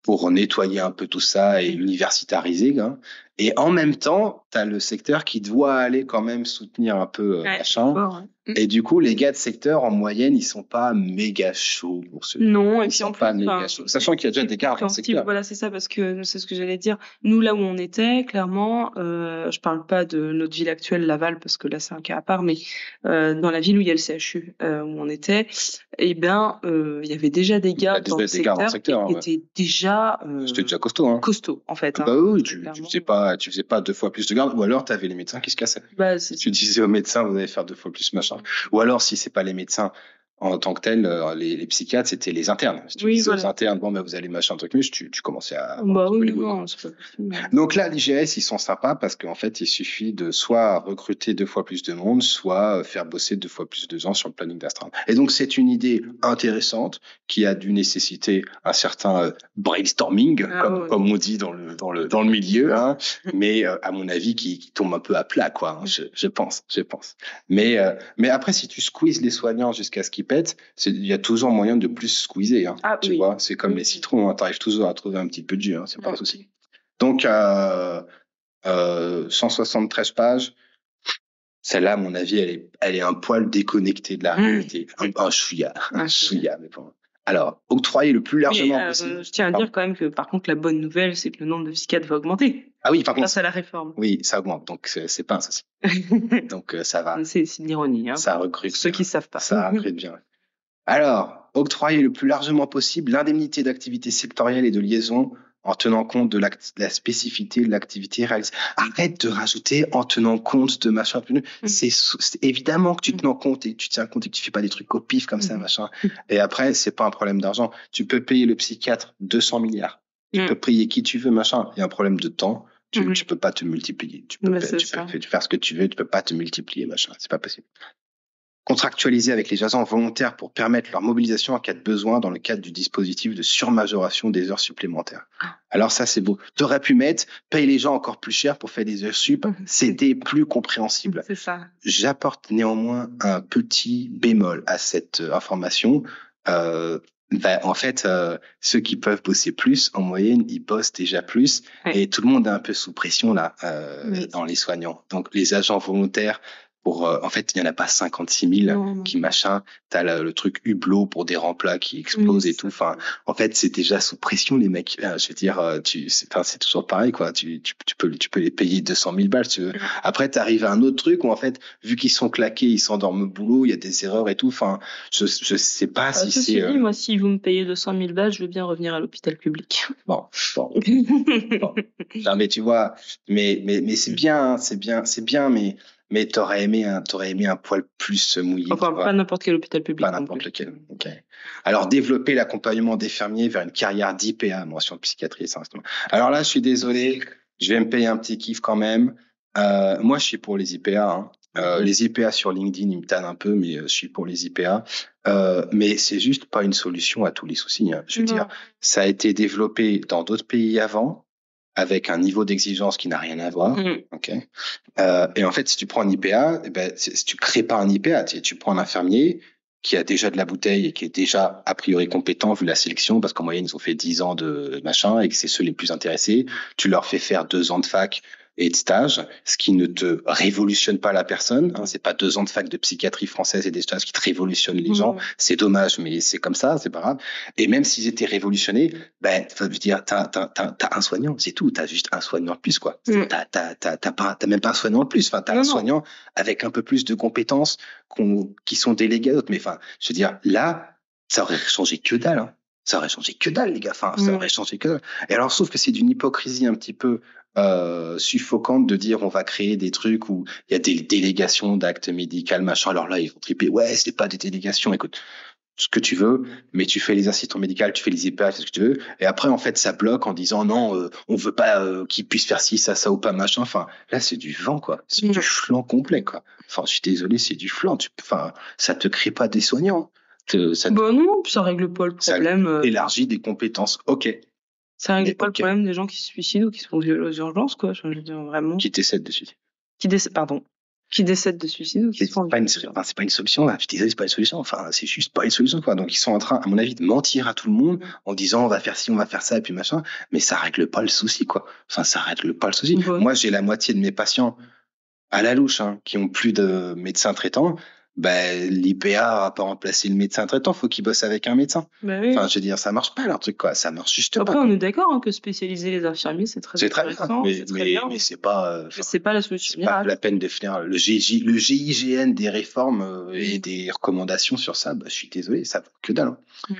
Pour nettoyer un peu tout ça et universitariser. Hein. Et en même temps, tu as le secteur qui doit aller quand même soutenir un peu machin. Et du coup, les gars de secteur, en moyenne, ils sont pas méga chauds pour ce Non, et puis en plus, méga chauds. Sachant qu'il y a déjà des gardes dans le secteur. Voilà, c'est ça, parce que c'est ce que j'allais dire. Nous, là où on était, clairement, je parle pas de notre ville actuelle, Laval, parce que là, c'est un cas à part, mais dans la ville où il y a le CHU, où on était, il y avait déjà des gardes dans le secteur qui étaient déjà... C'était déjà costaud. Hein. Costaud, en fait. Oui, tu faisais pas 2 fois plus de garde, ou alors tu avais les médecins qui se cassaient. Tu disais aux médecins, vous allez faire 2 fois plus machin. Ou alors, si c'est pas les médecins, en tant que tel, les psychiatres, c'était les internes. Si tu disais aux internes, bon, vous allez machin, un truc, mais tu commençais à... c'est pas possible. Donc là, l'IGS, ils sont sympas parce qu'en fait, il suffit de soit recruter 2 fois plus de monde, soit faire bosser 2 fois plus de gens sur le planning d'astreinte. Et donc, c'est une idée intéressante qui a dû nécessiter un certain brainstorming, comme on dit dans le milieu, hein, mais à mon avis, qui tombe un peu à plat, quoi. Hein, je pense. Mais après, si tu squeezes les soignants jusqu'à ce qu'ils pètent, il y a toujours moyen de plus squeezer. Hein, tu vois, c'est comme les citrons, hein, tu arrives toujours à trouver un petit peu de jus, hein, c'est pas un souci. Donc, 173 pages. Celle-là, à mon avis, elle est un poil déconnectée de la réalité. Un chouïa, mais bon. Alors, octroyer le plus largement possible. Je tiens à dire quand même que, par contre, la bonne nouvelle, c'est que le nombre de psychiatres va augmenter. Ah oui, par contre. Grâce à la réforme. Oui, ça augmente, donc c'est pas un souci. Donc, ça va. C'est de l'ironie, hein. Ça recrute. Ceux qui savent pas. Ça recrute bien. Alors, octroyer le plus largement possible l'indemnité d'activité sectorielle et de liaison en tenant compte de la spécificité de l'activité réalisée. Arrête de rajouter en tenant compte de machin. C'est évidemment que tu te tiens compte et tu tiens compte et que tu fais pas des trucs au pif comme ça, machin. Et après, c'est pas un problème d'argent. Tu peux payer le psychiatre 200 milliards. Tu peux payer qui tu veux, machin. Il y a un problème de temps. Tu peux pas te multiplier. Tu peux faire ce que tu veux. Tu peux pas te multiplier, machin. C'est pas possible. Contractualiser avec les agents volontaires pour permettre leur mobilisation en cas de besoin dans le cadre du dispositif de surmajoration des heures supplémentaires. Alors ça, c'est beau. T'aurais pu mettre, paye les gens encore plus cher pour faire des heures sup. C'était plus compréhensible. C'est ça. J'apporte néanmoins un petit bémol à cette information. En fait, ceux qui peuvent bosser plus, en moyenne, ils bossent déjà plus. Et tout le monde est un peu sous pression là dans les soignants. Donc les agents volontaires, en fait, il n'y en a pas 56 000 qui machin. T'as le truc Hublot pour des remplats qui explosent et tout. Enfin, en fait, c'est déjà sous pression, les mecs. Je veux dire, c'est toujours pareil, quoi. Tu peux les payer 200 000 balles, si tu veux. Après, t'arrives à un autre truc où, en fait, vu qu'ils sont claqués, ils s'endorment au boulot, il y a des erreurs et tout. Enfin, je sais pas si c'est... Moi, si vous me payez 200 000 balles, je veux bien revenir à l'hôpital public. Bon. Non, mais tu vois, mais c'est bien, mais t'aurais aimé un poil plus mouillé. Enfin, pas n'importe quel hôpital public. Pas n'importe lequel. Ok. Alors, développer l'accompagnement des fermiers vers une carrière d'IPA, mention de psychiatrie, c'est un instrument. Alors là, je suis désolé, je vais me payer un petit kiff quand même. Moi, je suis pour les IPA. Hein. Les IPA sur LinkedIn, ils me tannent un peu, mais je suis pour les IPA. Mais c'est juste pas une solution à tous les soucis. Hein. Je veux dire, ça a été développé dans d'autres pays avant, avec un niveau d'exigence qui n'a rien à voir. Okay. Et en fait, si tu prends un IPA, si tu crées pas un IPA, tu prends un infirmier qui a déjà de la bouteille et qui est déjà a priori compétent vu la sélection, parce qu'en moyenne, ils ont fait 10 ans de machin et que c'est ceux les plus intéressés. Tu leur fais faire 2 ans de fac et de stage, ce qui ne te révolutionne pas la personne. Hein, c'est pas 2 ans de fac de psychiatrie française et des stages qui te révolutionnent les gens. C'est dommage, mais c'est comme ça, c'est pas grave. Et même s'ils étaient révolutionnés, je veux dire, t'as un soignant, c'est tout. T'as juste un soignant de plus, quoi. T'as même pas un soignant de plus. Enfin, t'as un soignant avec un peu plus de compétences qui sont délégués à d'autres. Mais enfin, je veux dire, là, ça aurait changé que dalle. Hein. Ça aurait changé que dalle, les gars. Enfin, ça aurait changé que dalle. Et alors, sauf que c'est d'une hypocrisie un petit peu suffocante de dire on va créer des trucs où il y a des délégations d'actes médicaux, machin. Alors là, ils vont triper. Ouais, c'est pas des délégations. Écoute, ce que tu veux, mais tu fais les assistants médicaux, tu fais les IPA, c'est ce que tu veux. Et après, en fait, ça bloque en disant non, on veut pas qu'ils puissent faire ci, ça ou pas, machin. Enfin, là, c'est du vent, quoi. C'est du flan complet, quoi. Enfin, je suis désolé, c'est du flan. Enfin, ça te crée pas des soignants. Non, ça règle pas le problème. Ça élargit des compétences. Ok. Ça règle pas le problème des gens qui se suicident ou qui se font violer aux urgences, quoi. Je veux dire, vraiment. Qui décèdent de suicide. Qui décèdent de suicide ou qui se font violer. C'est pas une solution, là. Je suis désolé, c'est pas une solution. Enfin, c'est juste pas une solution, quoi. Donc, ils sont en train, à mon avis, de mentir à tout le monde en disant on va faire ci, on va faire ça, et puis machin. Mais ça règle pas le souci, quoi. Enfin, ça règle pas le souci. Moi, j'ai la moitié de mes patients à la louche, hein, qui ont plus de médecins traitants. L'IPA va pas remplacer le médecin traitant, faut qu'il bosse avec un médecin. Oui. Enfin, je veux dire, ça marche pas, leur truc, quoi. Ça marche juste pas. Après, on est d'accord, hein, que spécialiser les infirmiers, c'est très intéressant. Mais c'est pas, c'est pas la solution. C'est pas la peine de finir le GIGN des réformes et des recommandations sur ça. Je suis désolé, ça vaut que dalle. Hein.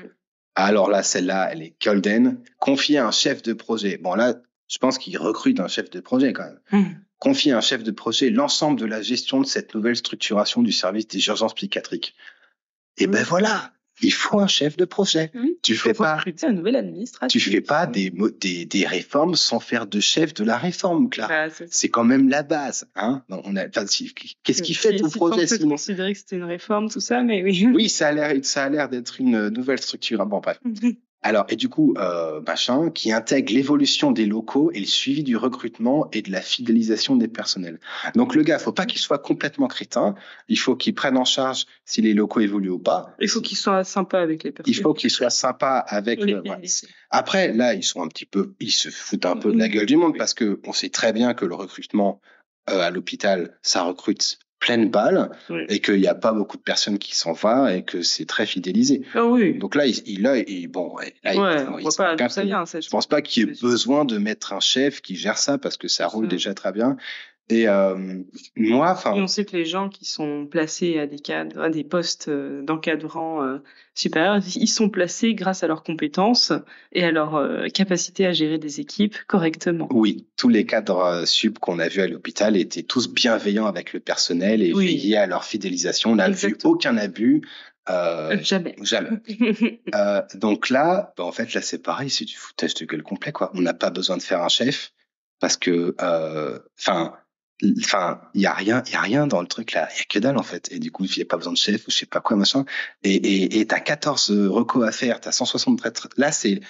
Alors là, celle-là, elle est golden. Confier à un chef de projet. Bon, là, je pense qu'il recrute un chef de projet, quand même. Confier à un chef de projet l'ensemble de la gestion de cette nouvelle structuration du service des urgences psychiatriques. Et ben voilà, il faut un chef de projet. Tu fais pas recruter un nouvel administrateur. Tu fais pas des réformes sans faire de chef de la réforme, Clara. C'est quand même la base, hein. Qu'est-ce qui fait ton projet sinon? Considérer que c'était une réforme, tout ça, mais oui. Oui, ça a l'air d'être une nouvelle structure. Bon, bref. Alors, et du coup, qui intègre l'évolution des locaux et le suivi du recrutement et de la fidélisation des personnels. Donc, le gars, faut pas qu'il soit complètement crétin. Il faut qu'il prenne en charge si les locaux évoluent ou pas. Il faut qu'il soit sympa avec les personnes. Il faut qu'il soit sympa avec Après, là, ils se foutent un peu de la gueule du monde parce que on sait très bien que le recrutement à l'hôpital, ça recrute pleine balle et qu'il n'y a pas beaucoup de personnes qui s'en vont et que c'est très fidélisé. Donc là, je pense pas qu'il y ait besoin de mettre un chef qui gère ça parce que ça roule déjà très bien. Et on sait que les gens qui sont placés à des postes d'encadrant supérieurs, ils sont placés grâce à leurs compétences et à leur capacité à gérer des équipes correctement. Oui, tous les cadres sup qu'on a vus à l'hôpital étaient tous bienveillants avec le personnel et veillaient à leur fidélisation. On n'a vu aucun abus. Jamais. Donc là, en fait, là c'est pareil, c'est du foutage de gueule complet, quoi. On n'a pas besoin de faire un chef parce que, il y a rien dans le truc là, il y a que dalle en fait. Et du coup, il y a pas besoin de chef ou je sais pas quoi machin. Et t'as 14 recos à faire, t'as 173. Là c'est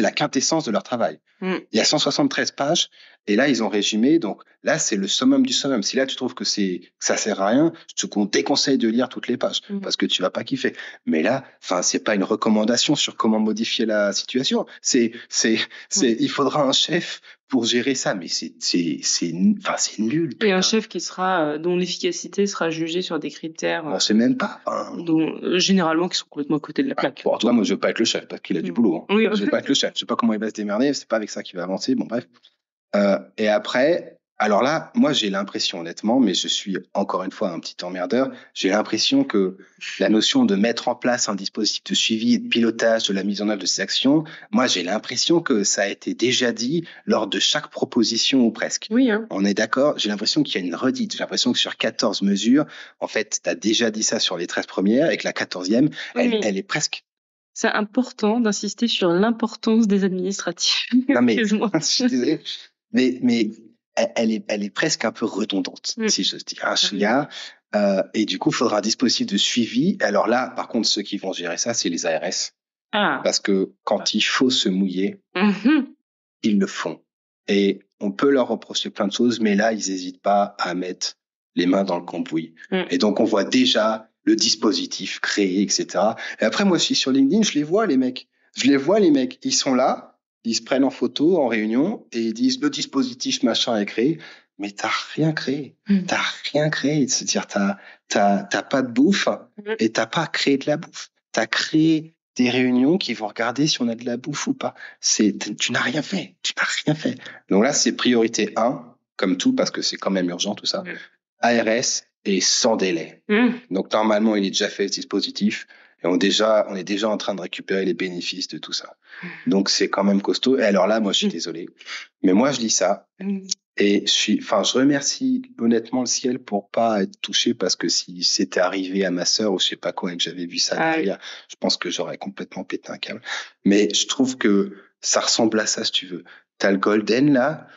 la quintessence de leur travail. Il y a 173 pages et là ils ont résumé. Donc là c'est le summum du summum. Si là tu trouves que ça sert à rien, je te déconseille de lire toutes les pages parce que tu vas pas kiffer. Mais là, c'est pas une recommandation sur comment modifier la situation. Il faudra un chef pour gérer ça, mais c'est nul. Et un chef qui sera dont l'efficacité sera jugée sur des critères. On sait même pas. Généralement qui sont complètement à côté de la plaque. Bon, toi, moi, je veux pas être le chef parce qu'il a du boulot. Hein. Oui. Je veux pas être le chef. Je sais pas comment il va se démerder. C'est pas avec ça qu'il va avancer. Bon, bref. Et après, alors là, moi, j'ai l'impression, honnêtement, mais je suis encore une fois un petit emmerdeur. J'ai l'impression que la notion de mettre en place un dispositif de suivi et de pilotage de la mise en œuvre de ces actions, moi, j'ai l'impression que ça a été déjà dit lors de chaque proposition ou presque. Oui, hein. On est d'accord. J'ai l'impression qu'il y a une redite. J'ai l'impression que sur 14 mesures, en fait, tu as déjà dit ça sur les 13 premières et que la 14e, elle est presque. C'est important d'insister sur l'importance des administratifs. Non, mais, je suis désolé. Mais elle est presque un peu redondante, si j'ose dire. Et du coup, il faudra un dispositif de suivi. Alors là, par contre, ceux qui vont gérer ça, c'est les ARS. Parce que quand il faut se mouiller, ils le font. Et on peut leur reprocher plein de choses, mais là, ils n'hésitent pas à mettre les mains dans le cambouis. Et donc, on voit déjà le dispositif créé, etc. Et après, moi, je suis sur LinkedIn, je les vois, les mecs. Ils sont là. Ils se prennent en photo, en réunion, et ils disent le dispositif machin est créé, mais t'as rien créé. T'as rien créé. C'est-à-dire, t'as pas de bouffe et t'as pas créé de la bouffe. T'as créé des réunions qui vont regarder si on a de la bouffe ou pas. Tu n'as rien fait. Donc là, c'est priorité 1, comme tout, parce que c'est quand même urgent tout ça. ARS et sans délai. Donc normalement, il est déjà fait ce dispositif. Et on est déjà en train de récupérer les bénéfices de tout ça. Donc, c'est quand même costaud. Et alors là, moi, je suis désolé. Mais moi, je lis ça. Et je remercie honnêtement le ciel pour pas être touché parce que si c'était arrivé à ma sœur ou je sais pas quoi et que j'avais vu ça derrière, je pense que j'aurais complètement pété un câble. Mais je trouve que ça ressemble à ça, si tu veux. T'as le Golden, là.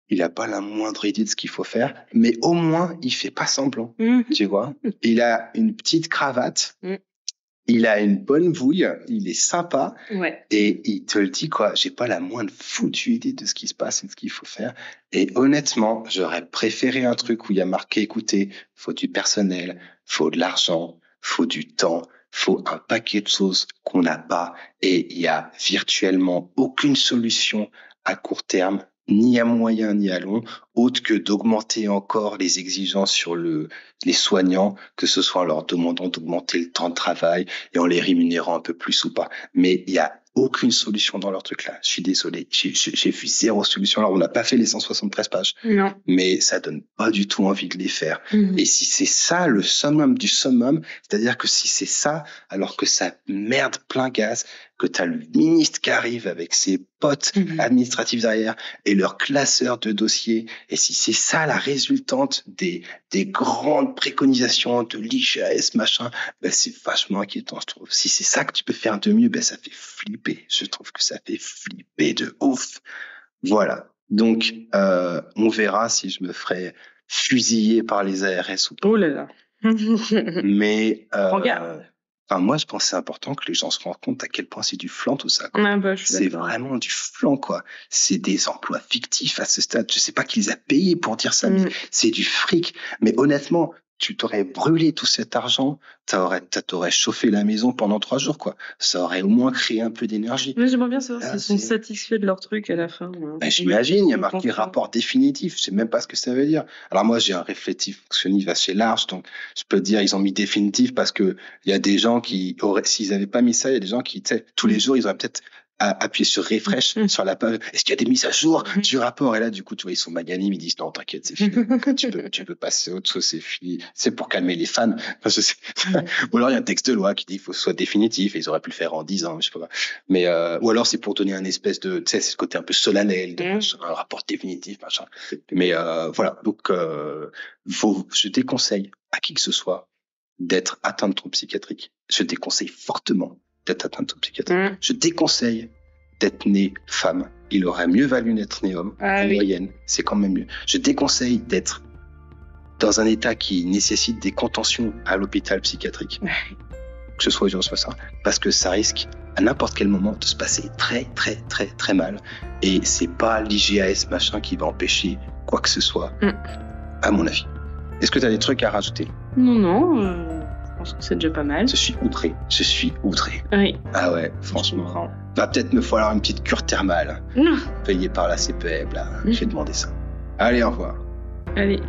Il a pas la moindre idée de ce qu'il faut faire, mais au moins, il fait pas semblant. Tu vois? Il a une petite cravate. Il a une bonne bouille, il est sympa, et il te le dit, quoi. J'ai pas la moindre foutue idée de ce qui se passe et de ce qu'il faut faire. Et honnêtement, j'aurais préféré un truc où il y a marqué, écoutez, faut du personnel, faut de l'argent, faut du temps, faut un paquet de choses qu'on n'a pas, et il y a virtuellement aucune solution à court terme, ni à moyen ni à long, autre que d'augmenter encore les exigences sur les soignants, que ce soit en leur demandant d'augmenter le temps de travail et en les rémunérant un peu plus ou pas. Mais il y a aucune solution dans leur truc là. Je suis désolé. J'ai vu 0 solution. Alors, on n'a pas fait les 173 pages. Non. Mais ça donne pas du tout envie de les faire. Et si c'est ça, le summum du summum, c'est-à-dire que si c'est ça, alors que ça merde plein gaz, que t'as le ministre qui arrive avec ses potes administratifs derrière et leur classeur de dossiers, et si c'est ça la résultante des grandes préconisations de l'IGAS, machin, ben c'est vachement inquiétant, je trouve. Si c'est ça que tu peux faire de mieux, ben ça fait flipper. Je trouve que ça fait flipper de ouf. Voilà. Donc, on verra si je me ferai fusiller par les ARS ou pas. Oh là là. Mais, regarde. Enfin, moi, je pense que c'est important que les gens se rendent compte à quel point c'est du flan, tout ça. Quoi. Ah bah, c'est vraiment du flan, quoi. C'est des emplois fictifs à ce stade. Je sais pas qui les a payés pour dire ça, mais c'est du fric. Mais honnêtement, tu t'aurais brûlé tout cet argent, t'aurais chauffé la maison pendant 3 jours, quoi. Ça aurait au moins créé un peu d'énergie. Mais j'aimerais bien savoir s'ils sont satisfaits de leur truc à la fin. Ben, j'imagine, il y a marqué rapport définitif. Je sais même pas ce que ça veut dire. Alors moi, j'ai un réflexive fonctionnif assez large, donc je peux te dire, ils ont mis définitif parce que il y a des gens qui auraient, s'ils avaient pas mis ça, il y a des gens qui, tu sais, tous les jours, ils auraient peut-être appuyer sur refresh sur la page. Est-ce qu'il y a des mises à jour du rapport? Et là, du coup, tu vois, ils sont magnanimes, ils disent non, t'inquiète, c'est fini. tu peux passer à autre chose, c'est fini. C'est pour calmer les fans. Ou alors, il y a un texte de loi qui dit qu'il faut que ce soit définitif et ils auraient pu le faire en 10 ans, je sais pas. Mais, ou alors, c'est pour donner un espèce de, tu sais, c'est ce côté un peu solennel, un rapport définitif, machin. Mais, voilà. Donc, je déconseille à qui que ce soit d'être atteint de troubles psychiatriques. Je déconseille fortement d'être atteint de troubles psychiatriques. Je déconseille d'être né femme. Il aurait mieux valu d'être né homme. En moyenne, c'est quand même mieux. Je déconseille d'être dans un état qui nécessite des contentions à l'hôpital psychiatrique. Que ce soit urgence, soit ça. Parce que ça risque à n'importe quel moment de se passer très, très, très, très mal. Et c'est pas l'IGAS machin qui va empêcher quoi que ce soit, à mon avis. Est-ce que tu as des trucs à rajouter? Non, je pense que c'est déjà pas mal. Je suis outré. Oui. Ah ouais, franchement. Va peut-être me falloir une petite cure thermale. Payée par la CPM, là. Je vais demander ça. Allez, au revoir. Allez.